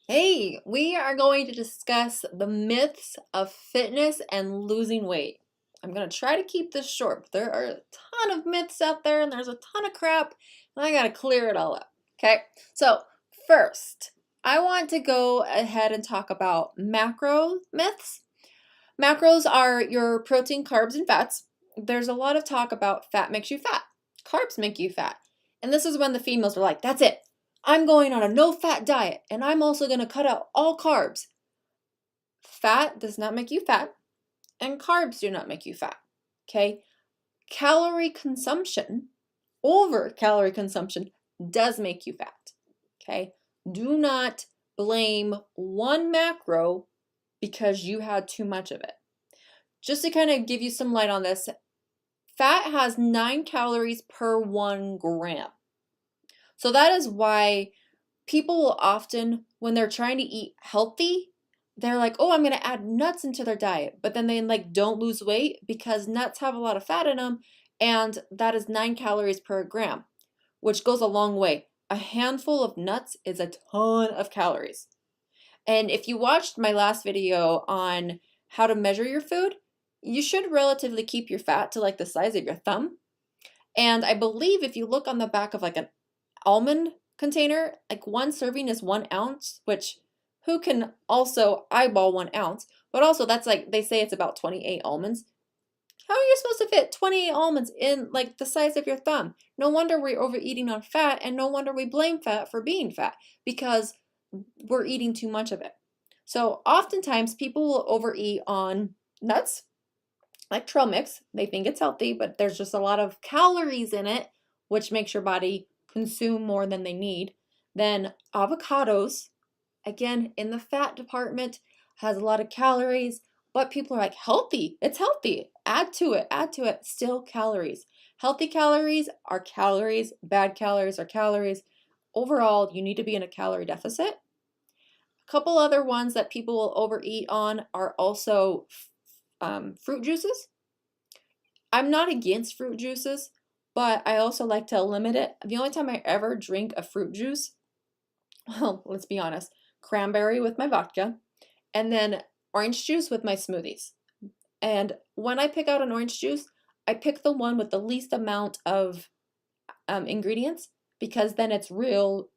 Hey, we are going to discuss the myths of fitness and losing weight. I'm going to try to keep this short, but there are a ton of myths out there and there's a ton of crap, and I got to clear it all up. Okay, so first, I want to go ahead and talk about macro myths. Macros are your protein, carbs, and fats. There's a lot of talk about fat makes you fat, carbs make you fat. And this is when the females are like, that's it. I'm going on a no fat diet and I'm also going to cut out all carbs. Fat does not make you fat and carbs do not make you fat. Okay? Calorie consumption, over calorie consumption, does make you fat. Okay? Do not blame one macro because you had too much of it. Just to kind of give you some light on this, fat has 9 calories per 1 gram. So that is why people will often, when they're trying to eat healthy, they're like, oh, I'm going to add nuts into their diet. But then they don't lose weight because nuts have a lot of fat in them. And that is 9 calories per gram, which goes a long way. A handful of nuts is a ton of calories. And if you watched my last video on how to measure your food, you should relatively keep your fat to like the size of your thumb. And I believe if you look on the back of like an almond container, like 1 serving is 1 ounce, which who can also eyeball 1 ounce? But also that's like, they say it's about 28 almonds. How are you supposed to fit 28 almonds in like the size of your thumb? No wonder we're overeating on fat, and no wonder we blame fat for being fat because we're eating too much of it. So oftentimes people will overeat on nuts, like trail mix. They think it's healthy, but there's just a lot of calories in it, which makes your body consume more than they need. Then avocados, again, in the fat department, has a lot of calories, but people are like, healthy, it's healthy. Add to it, still calories. Healthy calories are calories, bad calories are calories. Overall, you need to be in a calorie deficit. A couple other ones that people will overeat on are also fruit juices. I'm not against fruit juices, but I also like to limit it. The only time I ever drink a fruit juice, well, let's be honest, cranberry with my vodka, and then orange juice with my smoothies. And when I pick out an orange juice, I pick the one with the least amount of ingredients because then it's real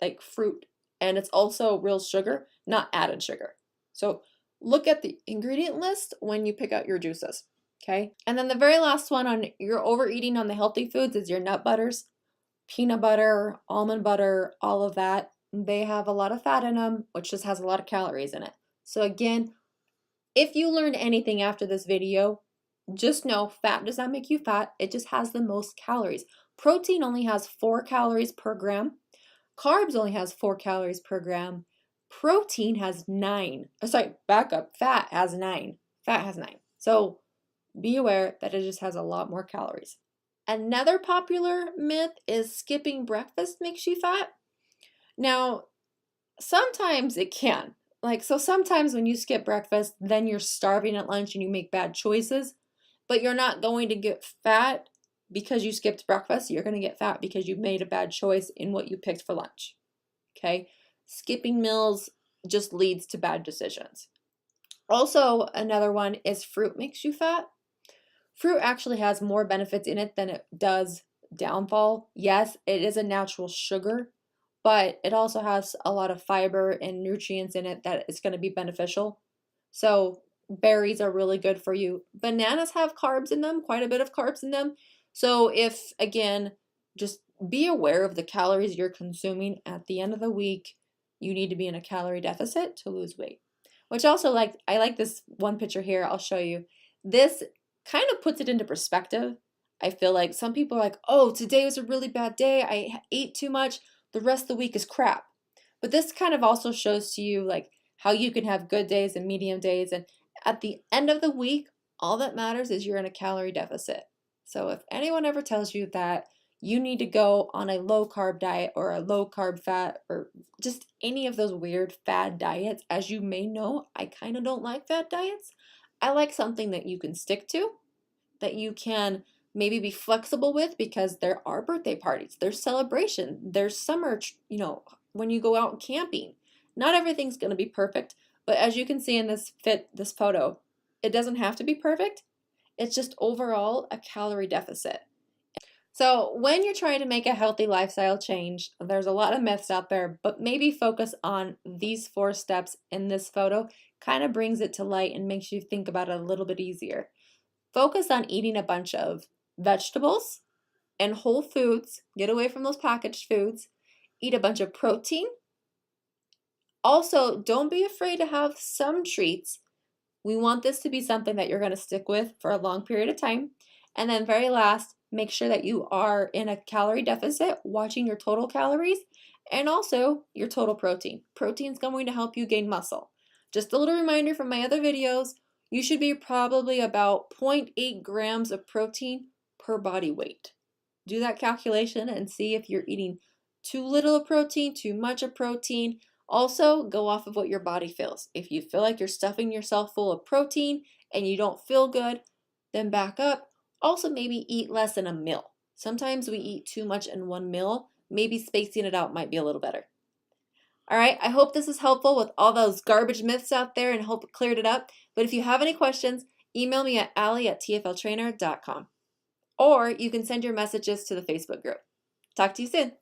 like fruit and it's also real sugar, not added sugar. So look at the ingredient list when you pick out your juices. Okay. And then the very last one on your overeating on the healthy foods is your nut butters, peanut butter, almond butter, all of that. They have a lot of fat in them, which just has a lot of calories in it. So again, if you learned anything after this video, just know fat does not make you fat. It just has the most calories. Protein only has 4 calories per gram. Carbs only has 4 calories per gram. Protein has 9. Sorry, back up. Fat has 9. Fat has 9. So be aware that it just has a lot more calories. Another popular myth is skipping breakfast makes you fat. Now, sometimes it can. So sometimes when you skip breakfast, then you're starving at lunch and you make bad choices, but you're not going to get fat because you skipped breakfast. You're going to get fat because you made a bad choice in what you picked for lunch. Okay? Skipping meals just leads to bad decisions. Also, another one is fruit makes you fat. Fruit actually has more benefits in it than it does downfall. Yes, it is a natural sugar, but it also has a lot of fiber and nutrients in it that is going to be beneficial. So berries are really good for you. Bananas have carbs in them, quite a bit of carbs in them. So if, again, just be aware of the calories you're consuming at the end of the week. You need to be in a calorie deficit to lose weight. Which also, I like this one picture here. I'll show you. This kind of puts it into perspective. I feel like some people are like, oh, today was a really bad day. I ate too much. The rest of the week is crap. But this kind of also shows to you how you can have good days and medium days. And at the end of the week, all that matters is you're in a calorie deficit. So if anyone ever tells you that you need to go on a low carb diet or a low carb fat or just any of those weird fad diets, as you may know, I kind of don't like fad diets. I like something that you can stick to, that you can maybe be flexible with because there are birthday parties, there's celebration, there's summer, when you go out camping. Not everything's going to be perfect, but as you can see in this photo, it doesn't have to be perfect. It's just overall a calorie deficit. So when you're trying to make a healthy lifestyle change, there's a lot of myths out there, but maybe focus on these 4 steps in this photo. Kind of brings it to light and makes you think about it a little bit easier. Focus on eating a bunch of vegetables and whole foods. Get away from those packaged foods. Eat a bunch of protein. Also, don't be afraid to have some treats. We want this to be something that you're going to stick with for a long period of time. And then very last, make sure that you are in a calorie deficit, watching your total calories and also your total protein. Protein is going to help you gain muscle. Just a little reminder from my other videos, you should be probably about 0.8 grams of protein per body weight. Do that calculation and see if you're eating too little of protein, too much of protein. Also, go off of what your body feels. If you feel like you're stuffing yourself full of protein and you don't feel good, then back up. Also, maybe eat less in a meal. Sometimes we eat too much in one meal. Maybe spacing it out might be a little better. All right, I hope this is helpful with all those garbage myths out there and hope it cleared it up. But if you have any questions, email me at allie@tfltrainer.com. Or you can send your messages to the Facebook group. Talk to you soon.